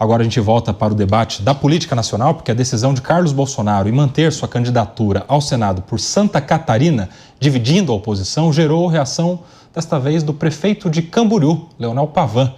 Agora a gente volta para o debate da política nacional, porque a decisão de Carlos Bolsonaro em manter sua candidatura ao Senado por Santa Catarina, dividindo a oposição, gerou reação, desta vez, do prefeito de Camboriú, Leonel Pavão.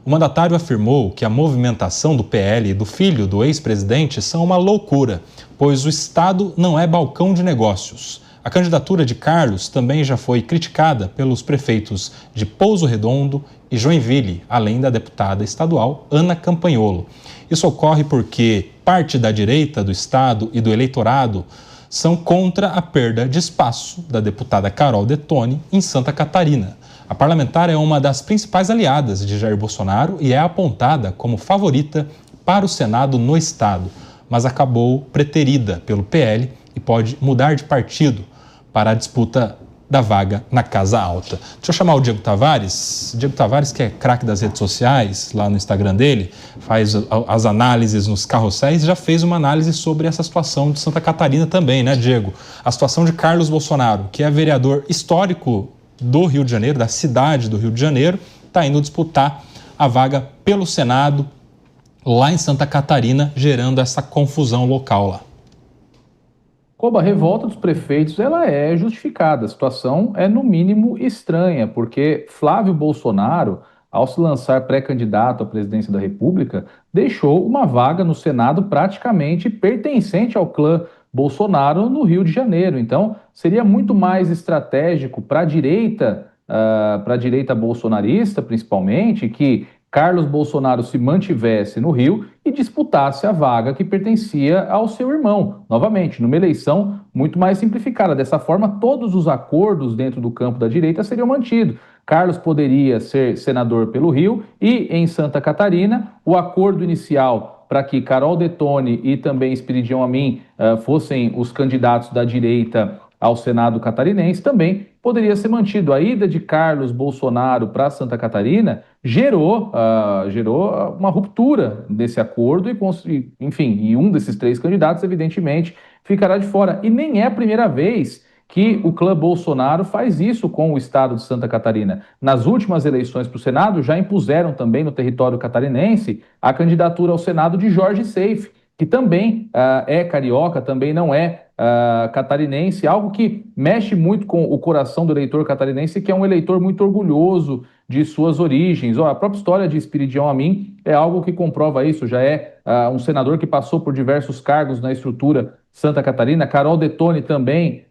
O mandatário afirmou que a movimentação do PL e do filho do ex-presidente são uma loucura, pois o Estado não é balcão de negócios. A candidatura de Carlos também já foi criticada pelos prefeitos de Pouso Redondo e Joinville, além da deputada estadual Ana Campanholo. Isso ocorre porque parte da direita do Estado e do eleitorado são contra a perda de espaço da deputada Carol Detoni em Santa Catarina. A parlamentar é uma das principais aliadas de Jair Bolsonaro e é apontada como favorita para o Senado no Estado, mas acabou preterida pelo PL e pode mudar de partido para a disputa da vaga na Casa Alta. Deixa eu chamar o Diego Tavares. Diego Tavares, que é craque das redes sociais, lá no Instagram dele, faz as análises nos carrosséis, já fez uma análise sobre essa situação de Santa Catarina também, né, Diego? A situação de Carlos Bolsonaro, que é vereador histórico do Rio de Janeiro, da cidade do Rio de Janeiro, está indo disputar a vaga pelo Senado lá em Santa Catarina, gerando essa confusão local lá. Como a revolta dos prefeitos, ela é justificada. A situação é, no mínimo, estranha, porque Flávio Bolsonaro, ao se lançar pré-candidato à presidência da República, deixou uma vaga no Senado praticamente pertencente ao clã Bolsonaro no Rio de Janeiro. Então, seria muito mais estratégico para a direita bolsonarista, principalmente, que Carlos Bolsonaro se mantivesse no Rio e disputasse a vaga que pertencia ao seu irmão, novamente, numa eleição muito mais simplificada. Dessa forma, todos os acordos dentro do campo da direita seriam mantidos. Carlos poderia ser senador pelo Rio e, em Santa Catarina, o acordo inicial para que Carol Detoni e também Espiridião Amin fossem os candidatos da direita ao Senado catarinense também poderia ser mantido. A ida de Carlos Bolsonaro para Santa Catarina gerou uma ruptura desse acordo e um desses três candidatos, evidentemente, ficará de fora. E nem é a primeira vez que o clã Bolsonaro faz isso com o estado de Santa Catarina. Nas últimas eleições para o Senado, já impuseram também no território catarinense a candidatura ao Senado de Jorge Seife, que também é carioca, também não é catarinense, algo que mexe muito com o coração do eleitor catarinense, que é um eleitor muito orgulhoso de suas origens. A própria história de Espiridião Amin é algo que comprova isso, já é um senador que passou por diversos cargos na estrutura Santa Catarina. Carol Detoni também,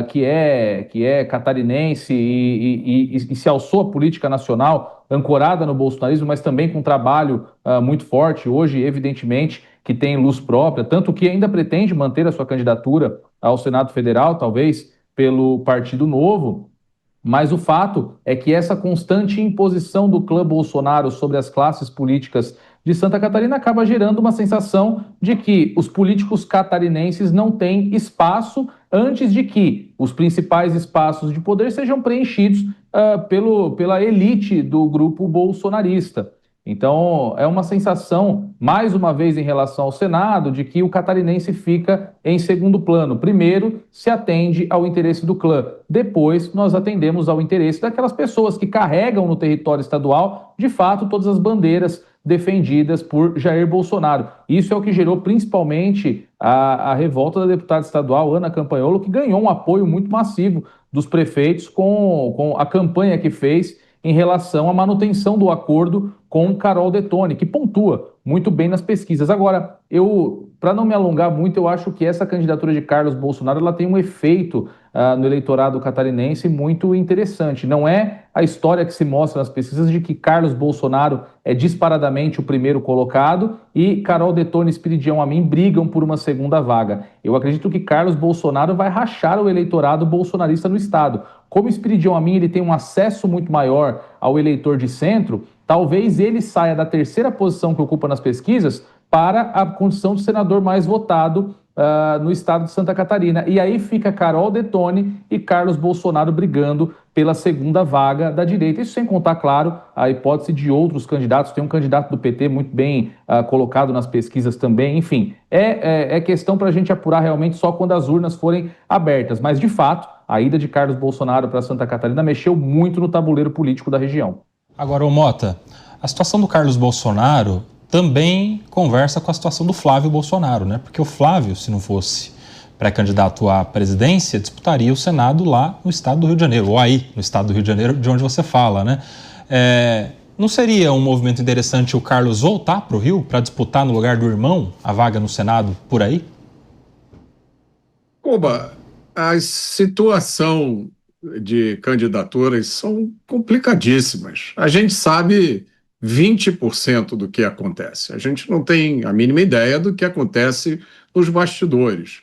que é catarinense e se alçou à política nacional, ancorada no bolsonarismo, mas também com um trabalho muito forte, hoje, evidentemente, que tem luz própria, tanto que ainda pretende manter a sua candidatura ao Senado Federal, talvez pelo Partido Novo. Mas o fato é que essa constante imposição do clã Bolsonaro sobre as classes políticas de Santa Catarina acaba gerando uma sensação de que os políticos catarinenses não têm espaço antes de que os principais espaços de poder sejam preenchidos pela elite do grupo bolsonarista. Então, é uma sensação, mais uma vez em relação ao Senado, de que o catarinense fica em segundo plano. Primeiro, se atende ao interesse do clã. Depois, nós atendemos ao interesse daquelas pessoas que carregam no território estadual, de fato, todas as bandeiras defendidas por Jair Bolsonaro. Isso é o que gerou principalmente a revolta da deputada estadual Ana Campanholo, que ganhou um apoio muito massivo dos prefeitos com a campanha que fez em relação à manutenção do acordo com Carol Detoni, que pontua muito bem nas pesquisas. Agora, para não me alongar muito, eu acho que essa candidatura de Carlos Bolsonaro ela tem um efeito no eleitorado catarinense muito interessante. Não é a história que se mostra nas pesquisas de que Carlos Bolsonaro é disparadamente o primeiro colocado e Carol Detoni e Espiridião Amin brigam por uma segunda vaga. Eu acredito que Carlos Bolsonaro vai rachar o eleitorado bolsonarista no estado. Como Espiridião Amin ele tem um acesso muito maior ao eleitor de centro, talvez ele saia da terceira posição que ocupa nas pesquisas para a condição de senador mais votado no estado de Santa Catarina. E aí fica Carol Detoni e Carlos Bolsonaro brigando pela segunda vaga da direita. Isso sem contar, claro, a hipótese de outros candidatos. Tem um candidato do PT muito bem colocado nas pesquisas também. Enfim, é questão para a gente apurar realmente só quando as urnas forem abertas. Mas, de fato, a ida de Carlos Bolsonaro para Santa Catarina mexeu muito no tabuleiro político da região. Agora, ô Mota, a situação do Carlos Bolsonaro também conversa com a situação do Flávio Bolsonaro, né? Porque o Flávio, se não fosse pré-candidato à presidência, disputaria o Senado lá no estado do Rio de Janeiro, ou aí no estado do Rio de Janeiro, de onde você fala, né? Não seria um movimento interessante o Carlos voltar para o Rio para disputar no lugar do irmão a vaga no Senado por aí? Cuba, a situação de candidaturas são complicadíssimas. A gente sabe 20% do que acontece. A gente não tem a mínima ideia do que acontece nos bastidores.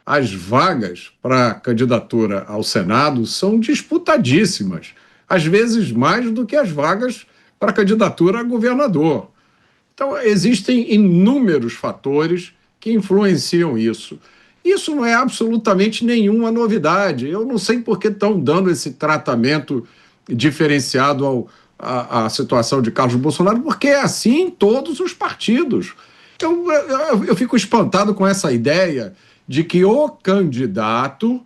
As vagas para candidatura ao Senado são disputadíssimas, às vezes mais do que as vagas para candidatura a governador. Então, existem inúmeros fatores que influenciam isso. Isso não é absolutamente nenhuma novidade. Eu não sei por que estão dando esse tratamento diferenciado à situação de Carlos Bolsonaro, porque é assim em todos os partidos. Eu fico espantado com essa ideia de que o candidato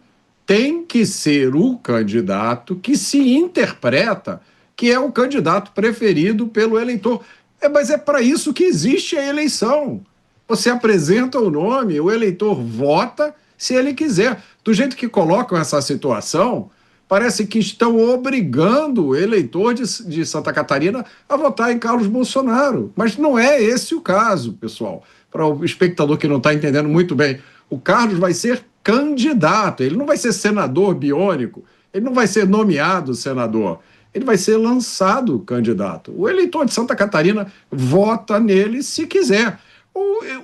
tem que ser o candidato que se interpreta que é o candidato preferido pelo eleitor. Mas é para isso que existe a eleição. Você apresenta o nome, o eleitor vota se ele quiser. Do jeito que colocam essa situação, parece que estão obrigando o eleitor de Santa Catarina a votar em Carlos Bolsonaro. Mas não é esse o caso, pessoal. Para o espectador que não está entendendo muito bem, o Carlos vai ser candidato, ele não vai ser senador biônico, ele não vai ser nomeado senador, ele vai ser lançado candidato. O eleitor de Santa Catarina vota nele se quiser.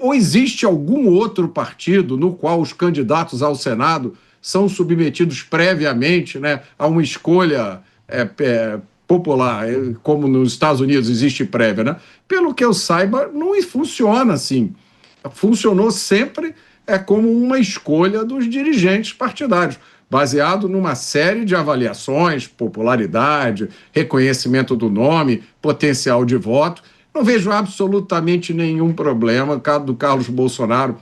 Ou existe algum outro partido no qual os candidatos ao Senado são submetidos previamente, né, a uma escolha popular, como nos Estados Unidos existe prévia, né? Pelo que eu saiba, não funciona assim. Funcionou sempre como uma escolha dos dirigentes partidários, baseado numa série de avaliações, popularidade, reconhecimento do nome, potencial de voto. Não vejo absolutamente nenhum problema do Carlos Bolsonaro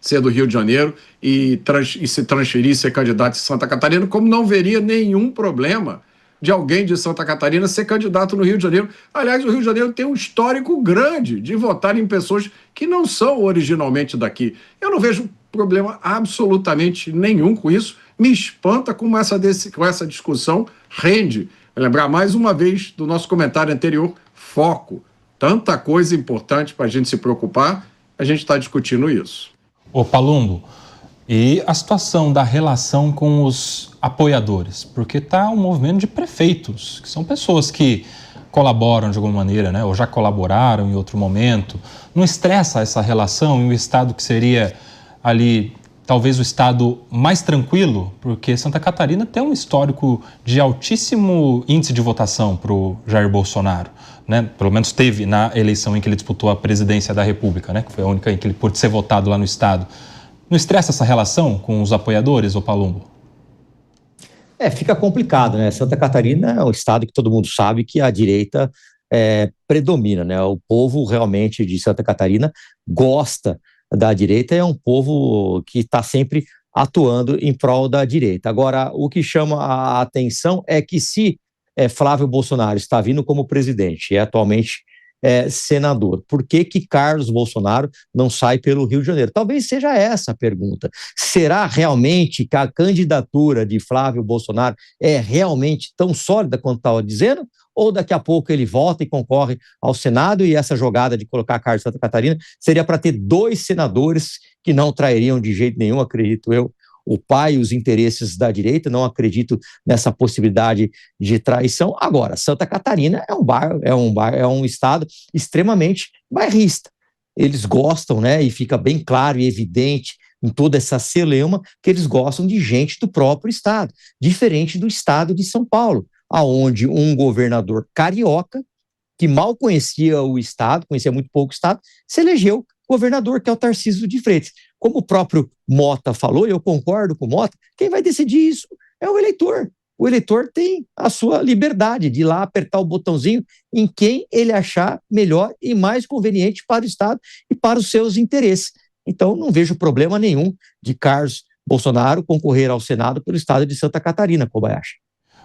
ser do Rio de Janeiro e se transferir, ser candidato em Santa Catarina, como não veria nenhum problema de alguém de Santa Catarina ser candidato no Rio de Janeiro. Aliás, o Rio de Janeiro tem um histórico grande de votar em pessoas que não são originalmente daqui. Eu não vejo problema absolutamente nenhum com isso. Me espanta como essa discussão rende. Vou lembrar mais uma vez do nosso comentário anterior, foco. Tanta coisa importante para a gente se preocupar, a gente está discutindo isso. Ô Palumbo, e a situação da relação com os apoiadores? Porque está um movimento de prefeitos, que são pessoas que colaboram de alguma maneira, né, ou já colaboraram em outro momento. Não estressa essa relação em um estado que seria ali talvez o estado mais tranquilo? Porque Santa Catarina tem um histórico de altíssimo índice de votação para o Jair Bolsonaro, né? Pelo menos teve na eleição em que ele disputou a presidência da República, né? Que foi a única em que ele pôde ser votado lá no estado. Não estressa essa relação com os apoiadores, ô Palumbo? Fica complicado, né? Santa Catarina é um estado que todo mundo sabe que a direita predomina, né? O povo realmente de Santa Catarina gosta da direita, é um povo que está sempre atuando em prol da direita. Agora, o que chama a atenção é que se Flávio Bolsonaro está vindo como presidente e atualmente senador, por que Carlos Bolsonaro não sai pelo Rio de Janeiro? Talvez seja essa a pergunta. Será realmente que a candidatura de Flávio Bolsonaro é realmente tão sólida quanto estava dizendo? Ou daqui a pouco ele volta e concorre ao Senado e essa jogada de colocar Carlos Santa Catarina seria para ter 2 senadores que não trairiam de jeito nenhum, acredito eu, o pai e os interesses da direita, não acredito nessa possibilidade de traição. Agora, Santa Catarina é um estado extremamente bairrista. Eles gostam, né, e fica bem claro e evidente em toda essa celeuma que eles gostam de gente do próprio estado, diferente do estado de São Paulo, aonde um governador carioca, que mal conhecia o estado, conhecia muito pouco o estado, se elegeu governador, que é o Tarcísio de Freitas. Como o próprio Mota falou, e eu concordo com o Mota, quem vai decidir isso é o eleitor. O eleitor tem a sua liberdade de ir lá apertar o botãozinho em quem ele achar melhor e mais conveniente para o estado e para os seus interesses. Então, não vejo problema nenhum de Carlos Bolsonaro concorrer ao Senado pelo estado de Santa Catarina, Kobayashi.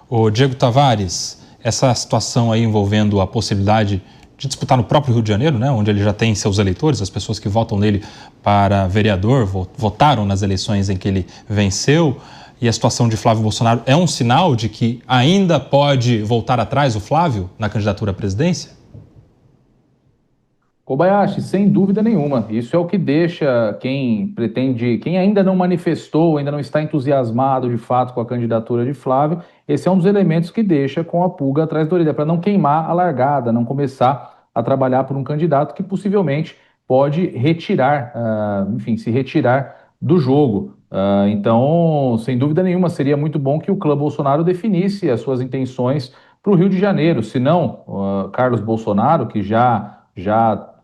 Ô Diego Tavares, essa situação aí envolvendo a possibilidade de disputar no próprio Rio de Janeiro, né, onde ele já tem seus eleitores, as pessoas que votam nele para vereador, votaram nas eleições em que ele venceu, e a situação de Flávio Bolsonaro é um sinal de que ainda pode voltar atrás o Flávio na candidatura à presidência? Kobayashi, sem dúvida nenhuma. Isso é o que deixa quem ainda não manifestou, ainda não está entusiasmado de fato com a candidatura de Flávio, esse é um dos elementos que deixa com a pulga atrás da orelha, para não queimar a largada, não começar a trabalhar por um candidato que possivelmente pode retirar, se retirar do jogo. Então, sem dúvida nenhuma, seria muito bom que o clã Bolsonaro definisse as suas intenções para o Rio de Janeiro. Se não, Carlos Bolsonaro, que já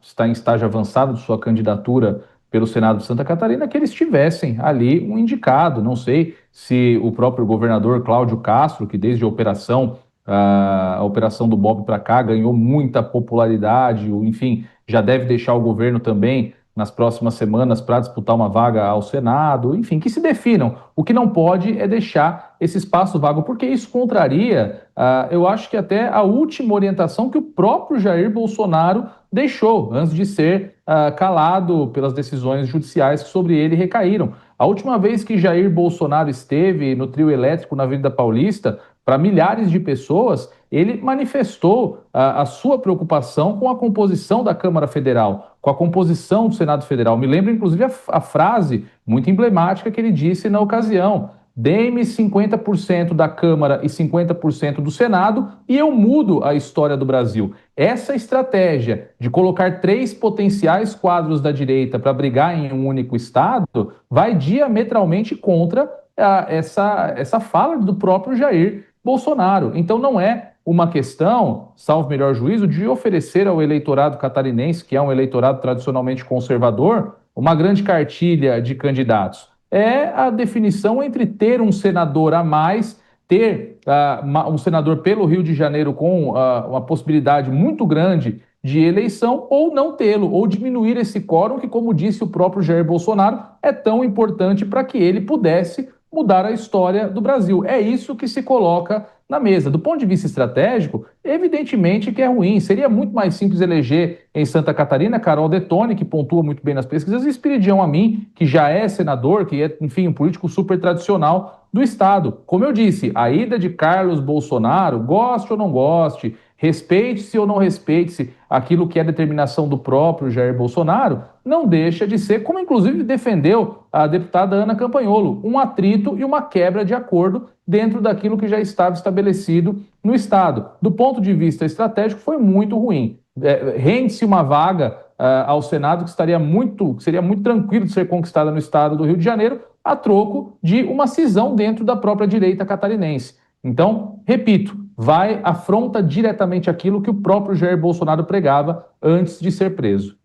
está em estágio avançado de sua candidatura pelo Senado de Santa Catarina, que eles tivessem ali um indicado. Não sei se o próprio governador Cláudio Castro, que desde a operação do BOP para cá ganhou muita popularidade, enfim, já deve deixar o governo também nas próximas semanas para disputar uma vaga ao Senado, enfim, que se definam. O que não pode é deixar esse espaço vago, porque isso contraria, eu acho que até a última orientação que o próprio Jair Bolsonaro deixou, antes de ser calado pelas decisões judiciais que sobre ele recaíram. A última vez que Jair Bolsonaro esteve no trio elétrico na Avenida Paulista, para milhares de pessoas, ele manifestou a sua preocupação com a composição da Câmara Federal, com a composição do Senado Federal. Me lembro, inclusive, a frase muito emblemática que ele disse na ocasião: dê-me 50% da Câmara e 50% do Senado e eu mudo a história do Brasil. Essa estratégia de colocar 3 potenciais quadros da direita para brigar em um único estado vai diametralmente contra essa fala do próprio Jair Bolsonaro. Então não é uma questão, salvo melhor juízo, de oferecer ao eleitorado catarinense, que é um eleitorado tradicionalmente conservador, uma grande cartilha de candidatos. É a definição entre ter um senador a mais, ter um senador pelo Rio de Janeiro com uma possibilidade muito grande de eleição, ou não tê-lo, ou diminuir esse quórum que, como disse o próprio Jair Bolsonaro, é tão importante para que ele pudesse mudar a história do Brasil. É isso que se coloca na mesa. Do ponto de vista estratégico, evidentemente que é ruim. Seria muito mais simples eleger em Santa Catarina Carol Detoni, que pontua muito bem nas pesquisas, e Espiridião Amin, que já é senador, que é, enfim, um político super tradicional do Estado. Como eu disse, a ida de Carlos Bolsonaro, goste ou não goste, respeite-se ou não respeite-se aquilo que é determinação do próprio Jair Bolsonaro, não deixa de ser, como inclusive defendeu a deputada Ana Campanholo, um atrito e uma quebra de acordo dentro daquilo que já estava estabelecido no Estado. Do ponto de vista estratégico, foi muito ruim. Rende-se uma vaga ao Senado que seria muito tranquilo de ser conquistada no Estado do Rio de Janeiro, a troco de uma cisão dentro da própria direita catarinense. Então, repito, afronta diretamente aquilo que o próprio Jair Bolsonaro pregava antes de ser preso.